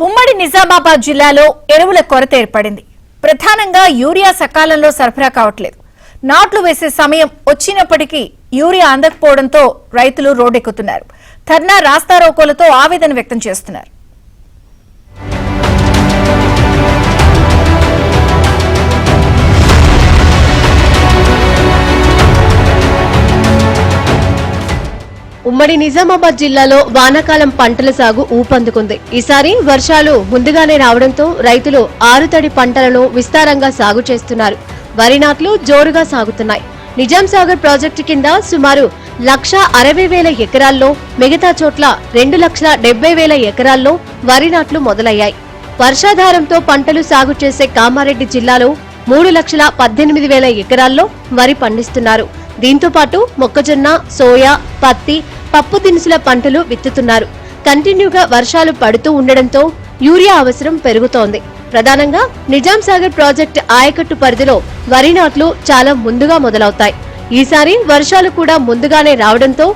ఉమ్మడి నిజామాబాద్ జిల్లాలో ఎరువుల కొరత ఏర్పడింది. ప్రధానంగా యూరియా సకాలంలో సరఫరా కావట్లేదు. నాట్లు వేసే సమయం వచ్చినప్పటికీ యూరియా అందకపోవడంతో రైతులు రోడ్డెక్కుతున్నారు. ధర్నా రాస్తారోకోలతో ఆవేదన వ్యక్తం చేస్తున్నారు. ఉమ్మడి నిజామాబాద్ జిల్లాలో వానాకాలం పంటల సాగు ఊపందుకుంది. ఈసారి వర్షాలు ముందుగానే రావడంతో రైతులు ఆరుతడి పంటలను విస్తారంగా సాగు చేస్తున్నారు. వరి నాట్లు జోరుగా సాగుతున్నాయి. నిజాం సాగర్ ప్రాజెక్టు కింద సుమారు 1,60,000 ఎకరాల్లో, మిగతా చోట్ల 2,70,000 ఎకరాల్లో వరి నాట్లు మొదలయ్యాయి. వర్షాధారంతో పంటలు సాగు చేసే కామారెడ్డి జిల్లాలో 3,18,000 ఎకరాల్లో వరి పండిస్తున్నారు. దీంతో పాటు మొక్కజొన్న, సోయా, పత్తి, పప్పు దినుసుల పంటలు విత్తుతున్నారు. కంటిన్యూగా వర్షాలు పడుతూ ఉండడంతో యూరియా అవసరం పెరుగుతోంది. ప్రధానంగా నిజాం సాగర్ ప్రాజెక్టు ఆయకట్టు పరిధిలో వరి నాట్లు చాలా ముందుగా మొదలవుతాయి. ఈసారి వర్షాలు కూడా ముందుగానే రావడంతో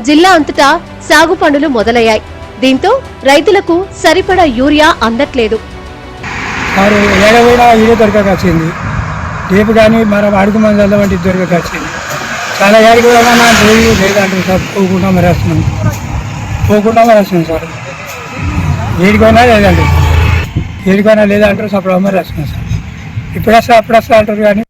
జిల్లా అంతటా సాగు పనులు మొదలయ్యాయి. దీంతో రైతులకు సరిపడా యూరియా అందట్లేదు. చాలా గాడికి కూడా లేదంటారు సార్, పోకుండా మరి వస్తున్నాం సార్. ఏడికైనా లేదండి, ఏడికైనా లేదంటారు అప్పుడు మరి వస్తున్నాం సార్. ఇప్పుడు వస్తా అప్పుడు వస్తా అంటారు. కానీ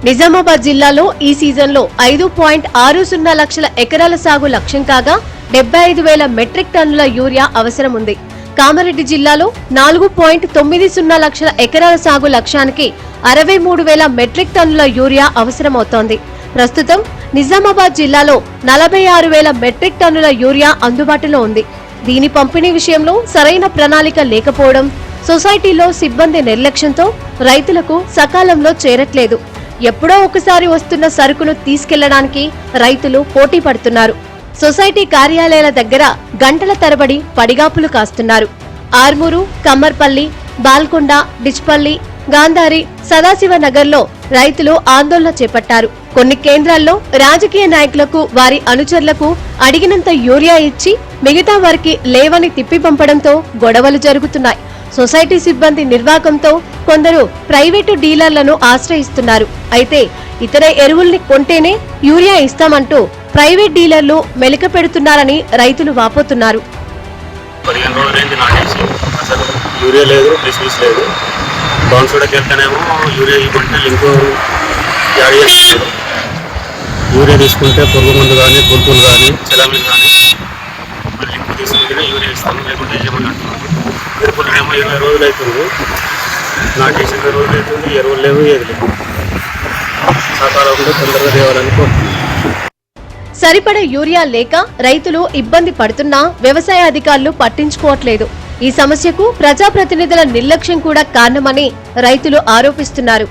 నిజామాబాద్ జిల్లాలో ఈ సీజన్లో 5.60 లక్షల ఎకరాల సాగు లక్ష్యం కాగా 75,000 మెట్రిక్ టన్నుల యూరియా అవసరం ఉంది. కామారెడ్డి జిల్లాలో 4.90 లక్షల ఎకరాల సాగు లక్ష్యానికి 63,000 మెట్రిక్ టన్నుల యూరియా అవసరమవుతోంది. ప్రస్తుతం నిజామాబాద్ జిల్లాలో 46,000 మెట్రిక్ టన్నుల యూరియా అందుబాటులో ఉంది. దీని పంపిణీ విషయంలో సరైన ప్రణాళిక లేకపోవడం, సొసైటీలో సిబ్బంది నిర్లక్ష్యంతో రైతులకు సకాలంలో చేరట్లేదు. ఎప్పుడో ఒకసారి వస్తున్న సరుకును తీసుకెళ్లడానికి రైతులు పోటీ పడుతున్నారు. సొసైటీ కార్యాలయాల దగ్గర గంటల తరబడి పడిగాపులు కాస్తున్నారు. ఆర్మూరు, కమ్మర్పల్లి, బాల్కొండ, డిచ్పల్లి, గాంధారి, సదాశివనగర్లో రైతులు ఆందోళన చేపట్టారు. కొన్ని కేంద్రాల్లో రాజకీయ నాయకులకు, వారి అనుచరులకు అడిగినంత యూరియా ఇచ్చి మిగతా వారికి లేవని తిప్పి పంపడంతో గొడవలు జరుగుతున్నాయి. సొసైటీ సిబ్బంది నిర్వాకంతో కొందరు ప్రైవేటు డీలర్లను ఆశ్రయిస్తున్నారు. అయితే ఇతర ఎరువుల్ని కొంటేనే యూరియా ఇస్తామంటూ ప్రైవేట్ డీలర్లు మెలిక పెడుతున్నారని రైతులు వాపోతున్నారు. యూరియా తీసుకుంటే పురుగు మందు కానీ, పులుపులు కానీ, చిలామీలు కానీ మరి లింక్ తీసుకుంటేనే యూరియా ఇస్తాము, లేకుంటే ఏమని అంటున్నారు. ఎరువులు ఏమో 20 రోజులు అవుతుంది, నాటేసి 20 రోజులు అవుతుంది, ఎరువులు లేవు, ఏది లేవు. సకాలంలో తొందరగా తేవాలని కోరుతున్నాం. సరిపడ యూరియా లేక రైతులు ఇబ్బంది పడుతున్నా వ్యవసాయ అధికారులు పట్టించుకోవట్లేదు. ఈ సమస్యకు ప్రజాప్రతినిధుల నిర్లక్ష్యం కూడా కారణమని రైతులు ఆరోపిస్తున్నారు.